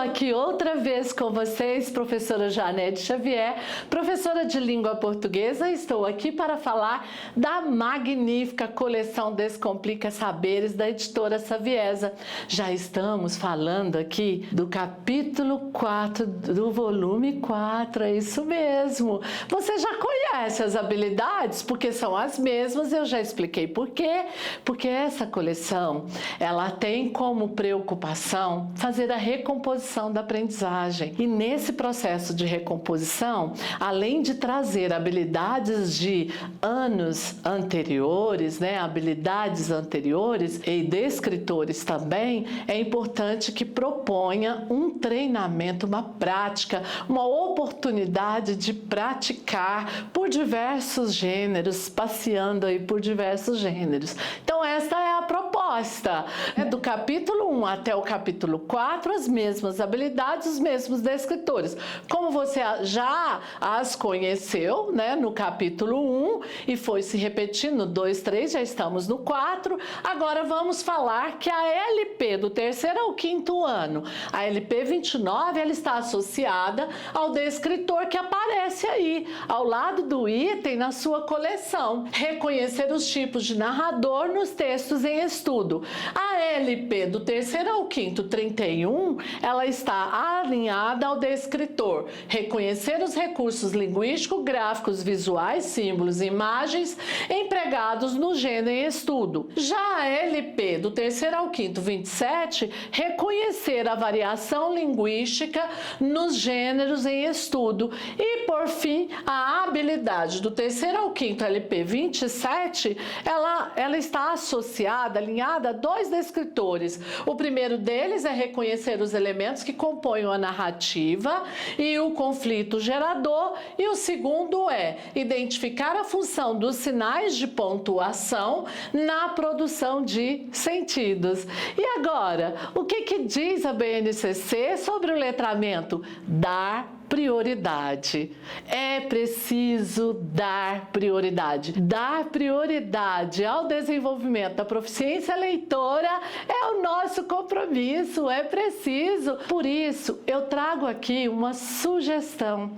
aqui outra vez com vocês, professora Janete Xavier, professora de língua portuguesa. Estou aqui para falar da magnífica coleção Descomplica Saberes da editora Saviesa. Já estamos falando aqui do capítulo 4 do volume 4, é isso mesmo. Você já conhece as habilidades, porque são as mesmas, eu já expliquei por quê. Porque essa coleção, ela tem como preocupação fazer a recomposição da aprendizagem. E nesse processo de recomposição, além de trazer habilidades de anos anteriores, habilidades anteriores e de escritores também, é importante que proponha um treinamento, uma prática, uma oportunidade de praticar por diversos gêneros, passeando aí por diversos gêneros. Então esta é a proposta. Do capítulo 1 até o capítulo 4, as mesmas habilidades, os mesmos descritores. Como você já as conheceu, no capítulo 1 e foi se repetindo, 2, 3, já estamos no 4. Agora vamos falar que a LP do terceiro ao quinto ano, a LP 29, ela está associada ao descritor que aparece aí, ao lado do item na sua coleção. Reconhecer os tipos de narrador nos textos em estudo. A LP do terceiro ao quinto 31, ela está alinhada ao descritor. Reconhecer os recursos linguísticos, gráficos, visuais, símbolos e imagens empregados no gênero em estudo. Já a LP do terceiro ao quinto 27, reconhecer a variação linguística nos gêneros em estudo. E, por fim, a habilidade do terceiro ao quinto LP 27, ela está associada, alinhada a dois descritores. O primeiro deles é reconhecer os elementos que compõem a narrativa e o conflito gerador, e o segundo é identificar a função dos sinais de pontuação na produção de sentidos. E agora, o que diz a BNCC sobre o letramento? Dar prioridade. É preciso dar prioridade. Dar prioridade ao desenvolvimento da proficiência leitora é o nosso compromisso, é preciso. Por isso, eu trago aqui uma sugestão.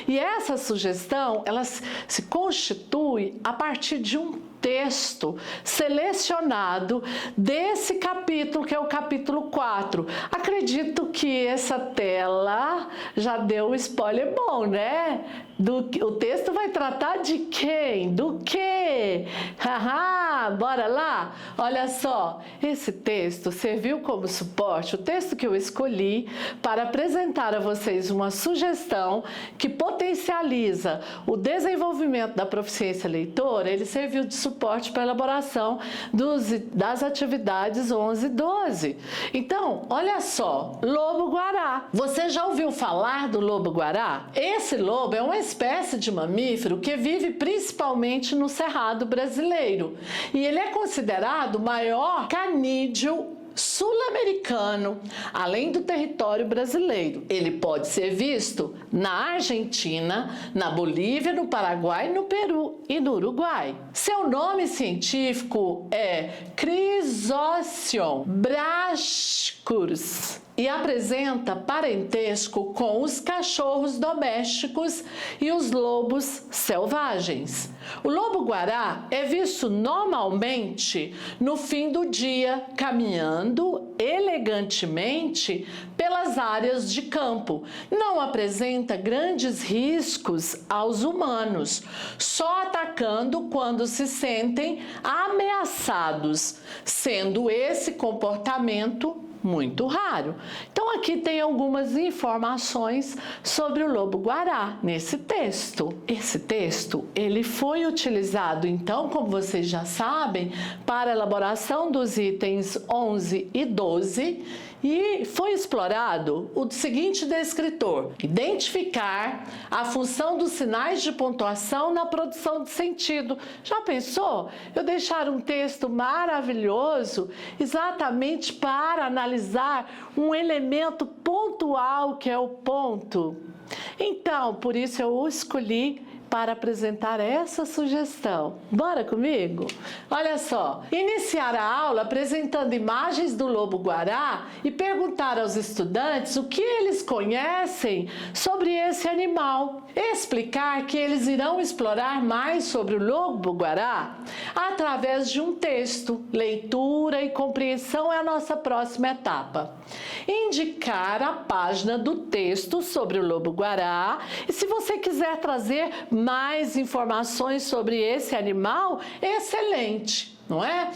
E essa sugestão, ela se constitui a partir de um texto selecionado desse capítulo, que é o capítulo 4. Acredito que essa tela já deu um spoiler bom, né? O texto vai tratar de quem? Do quê? Haha, bora lá? Olha só, esse texto serviu como suporte, o texto que eu escolhi para apresentar a vocês uma sugestão que potencializa o desenvolvimento da proficiência leitora. Ele serviu de suporte para a elaboração das atividades 11 e 12. Então, olha só, lobo-guará. Você já ouviu falar do lobo-guará? Esse lobo é uma espécie de mamífero que vive principalmente no Cerrado brasileiro. E ele é considerado o maior canídeo sul-americano, além do território brasileiro. Ele pode ser visto na Argentina, na Bolívia, no Paraguai, no Peru e no Uruguai. Seu nome científico é Chrysocion brascurus e apresenta parentesco com os cachorros domésticos e os lobos selvagens. O lobo-guará é visto normalmente no fim do dia, caminhando elegantemente pelas áreas de campo. Não apresenta grandes riscos aos humanos, só atacando quando se sentem ameaçados, sendo esse comportamento muito raro. Então aqui tem algumas informações sobre o lobo-guará nesse texto. Esse texto, ele foi utilizado então, como vocês já sabem, para a elaboração dos itens 11 e 12 e foi explorado o seguinte descritor: identificar a função dos sinais de pontuação na produção de sentido. Já pensou? Eu deixar um texto maravilhoso exatamente para analisar um elemento pontual que é o ponto. Então, por isso eu escolhi para apresentar essa sugestão. Bora comigo? Olha só, iniciar a aula apresentando imagens do lobo-guará e perguntar aos estudantes o que eles conhecem sobre esse animal. Explicar que eles irão explorar mais sobre o lobo-guará através de um texto. Leitura e compreensão é a nossa próxima etapa. Indicar a página do texto sobre o lobo-guará e se você quiser trazer mais informações sobre esse animal, excelente, não é?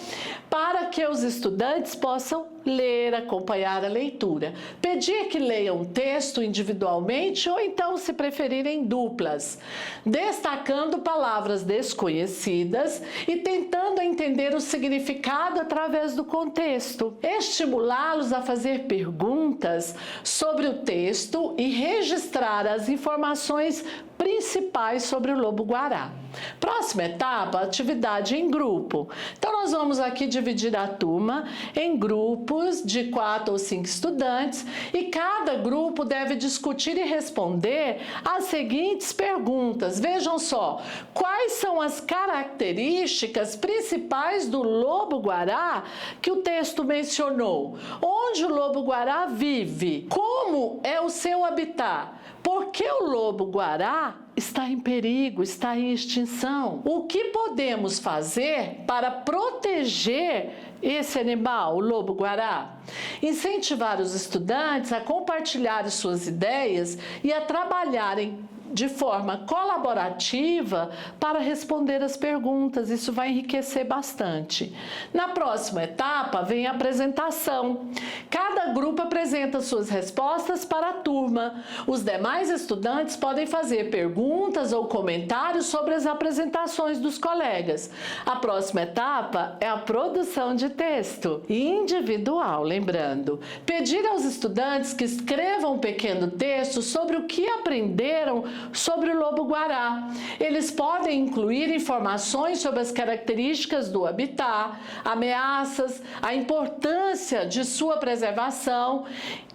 Para que os estudantes possam ler, acompanhar a leitura. Pedir que leiam o texto individualmente ou então, se preferirem, duplas, destacando palavras desconhecidas e tentando entender o significado através do contexto. Estimulá-los a fazer perguntas sobre o texto e registrar as informações principais sobre o lobo-guará. Próxima etapa, atividade em grupo. Então, nós vamos aqui dividir a turma em grupos de 4 ou 5 estudantes e cada grupo deve discutir e responder as seguintes perguntas. Vejam só, quais são as características principais do lobo-guará que o texto mencionou? Onde o lobo-guará vive? Como é o seu habitat? Por que o lobo-guará está em perigo, está em extinção? O que podemos fazer para proteger esse animal, o lobo-guará? Incentivar os estudantes a compartilhar suas ideias e a trabalharem de forma colaborativa para responder as perguntas. Isso vai enriquecer bastante. Na próxima etapa vem a apresentação. Cada grupo apresenta suas respostas para a turma. Os demais estudantes podem fazer perguntas ou comentários sobre as apresentações dos colegas. A próxima etapa é a produção de texto individual, lembrando. Pedir aos estudantes que escrevam um pequeno texto sobre o que aprenderam sobre o lobo-guará. Eles podem incluir informações sobre as características do habitat, ameaças, a importância de sua preservação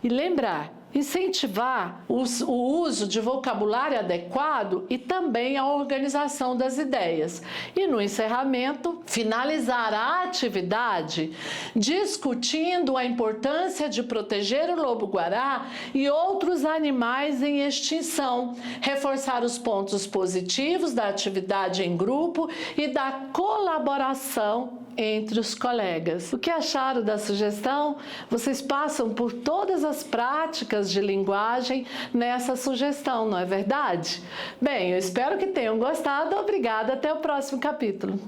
e lembrar, incentivar o uso de vocabulário adequado e também a organização das ideias. E no encerramento, finalizar a atividade discutindo a importância de proteger o lobo-guará e outros animais em extinção, reforçar os pontos positivos da atividade em grupo e da colaboração entre os colegas. O que acharam da sugestão? Vocês passam por todas as práticas de linguagem nessa sugestão, não é verdade? Bem, eu espero que tenham gostado. Obrigada, até o próximo capítulo.